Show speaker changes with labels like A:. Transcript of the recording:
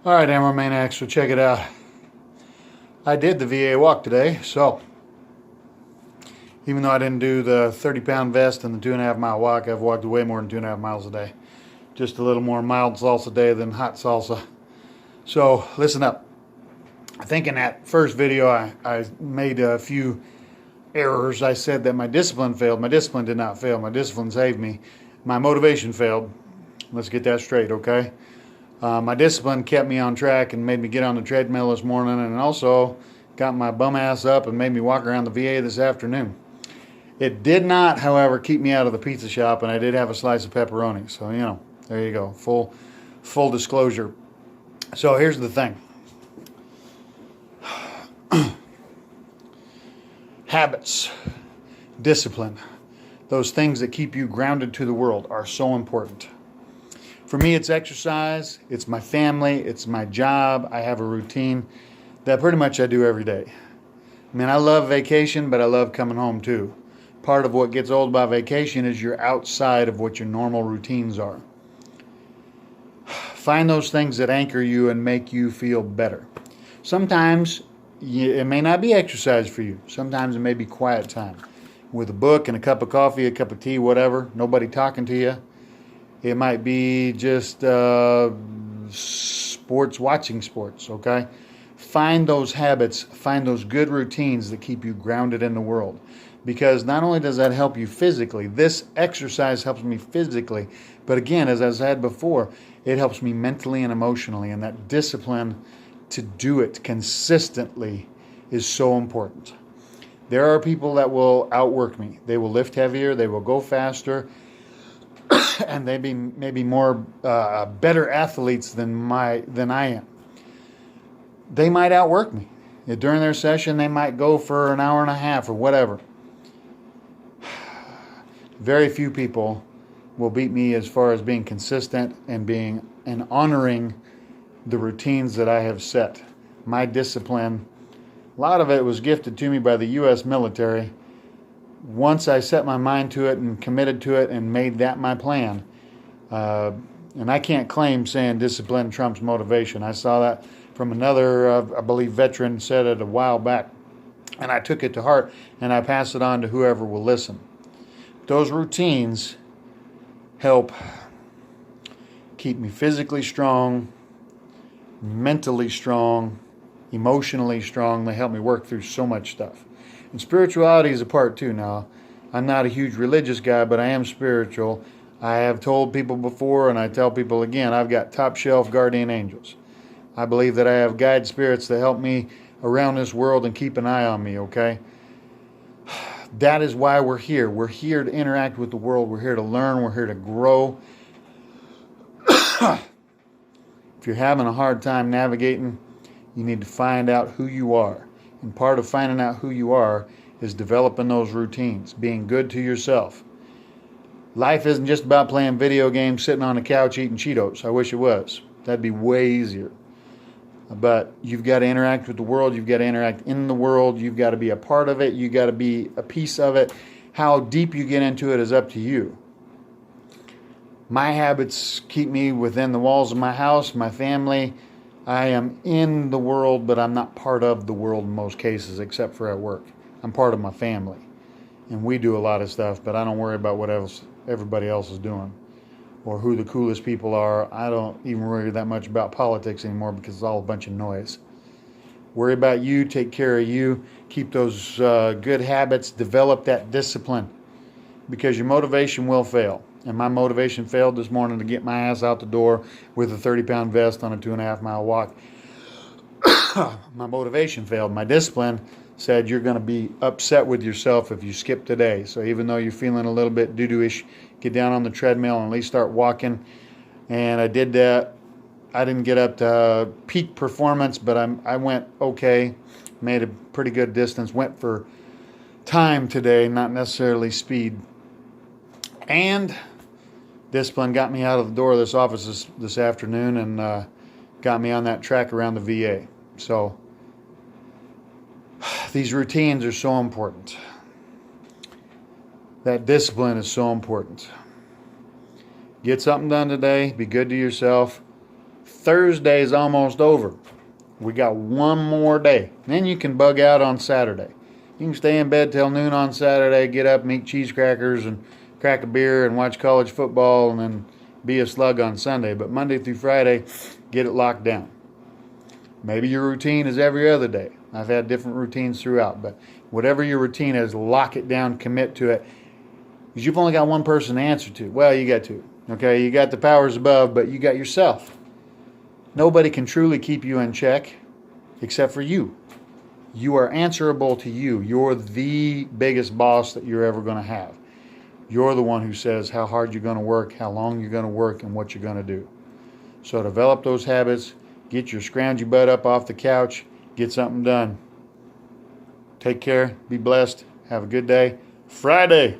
A: All right, Ammo Maniacs, so check it out. I did the VA walk today, so even though I didn't do the 30-pound vest and the 2.5 mile walk, I've walked way more than 2.5 miles a day. Just a little more mild salsa day than hot salsa. So listen up. I think in that first video I made a few errors. I said that my discipline failed. My discipline did not fail. My discipline saved me. My motivation failed. Let's get that straight, okay? My discipline kept me on track and made me get on the treadmill this morning, and also got my bum ass up and made me walk around the VA this afternoon. It did not, however, keep me out of the pizza shop, and I did have a slice of pepperoni. So, you know, there you go. Full disclosure. So here's the thing. Habits, discipline, those things that keep you grounded to the world are so important. For me, it's exercise, it's my family, it's my job. I have a routine that pretty much I do every day. I mean, I love vacation, but I love coming home too. Part of what gets old about vacation is you're outside of what your normal routines are. Find those things that anchor you and make you feel better. Sometimes it may not be exercise for you. Sometimes it may be quiet time with a book and a cup of coffee, a cup of tea, whatever, nobody talking to you. It might be just sports, watching sports, okay? Find those habits, find those good routines that keep you grounded in the world. Because not only does that help you physically, this exercise helps me physically, but again, as I said before, it helps me mentally and emotionally, and that discipline to do it consistently is so important. There are people that will outwork me. They will lift heavier, they will go faster, and they be maybe more better athletes than I am. They might outwork me. During their session, they might go for an hour and a half or whatever. Very few people will beat me as far as being consistent and honoring the routines that I have set. My discipline, a lot of it was gifted to me by the U.S. military. Once I set my mind to it and committed to it and made that my plan, and I can't claim saying discipline trumps motivation. I saw that from another, I believe, veteran said it a while back, and I took it to heart, and I pass it on to whoever will listen. Those routines help keep me physically strong, mentally strong, emotionally strong. They help me work through so much stuff. And spirituality is a part too. Now, I'm not a huge religious guy, but I am spiritual. I have told people before, and I tell people again, I've got top shelf guardian angels. I believe that I have guide spirits that help me around this world and keep an eye on me, okay? That is why we're here. We're here to interact with the world. We're here to learn. We're here to grow. If you're having a hard time navigating, you need to find out who you are. And part of finding out who you are is developing those routines, being good to yourself. Life isn't just about playing video games, sitting on the couch eating Cheetos. I wish it was. That'd be way easier. But you've got to interact with the world. You've got to interact in the world. You've got to be a part of it. You've got to be a piece of it. How deep you get into it is up to you. My habits keep me within the walls of my house, my family. I am in the world, but I'm not part of the world in most cases, except for at work. I'm part of my family. And we do a lot of stuff, but I don't worry about what everybody else is doing or who the coolest people are. I don't even worry that much about politics anymore because it's all a bunch of noise. Worry about you, take care of you, keep those good habits, develop that discipline, because your motivation will fail. And my motivation failed this morning to get my ass out the door with a 30-pound vest on a 2.5-mile walk. My motivation failed. My discipline said you're going to be upset with yourself if you skip today. So even though you're feeling a little bit doo-doo-ish, get down on the treadmill and at least start walking. And I did that. I didn't get up to peak performance, but I went okay. Made a pretty good distance. Went for time today, not necessarily speed. And discipline got me out of the door of this office this afternoon and got me on that track around the VA. So these routines are so important. That discipline is so important. Get something done today. Be good to yourself. Thursday's almost over. We got one more day. Then you can bug out on Saturday. You can stay in bed till noon on Saturday, get up and eat cheese crackers and crack a beer and watch college football and then be a slug on Sunday. But Monday through Friday, get it locked down. Maybe your routine is every other day. I've had different routines throughout, but whatever your routine is, lock it down, commit to it. Because you've only got one person to answer to. Well, you got two. Okay, you got the powers above, but you got yourself. Nobody can truly keep you in check except for you. You are answerable to you. You're the biggest boss that you're ever going to have. You're the one who says how hard you're going to work, how long you're going to work, and what you're going to do. So develop those habits. Get your scroungy butt up off the couch. Get something done. Take care. Be blessed. Have a good day. Friday.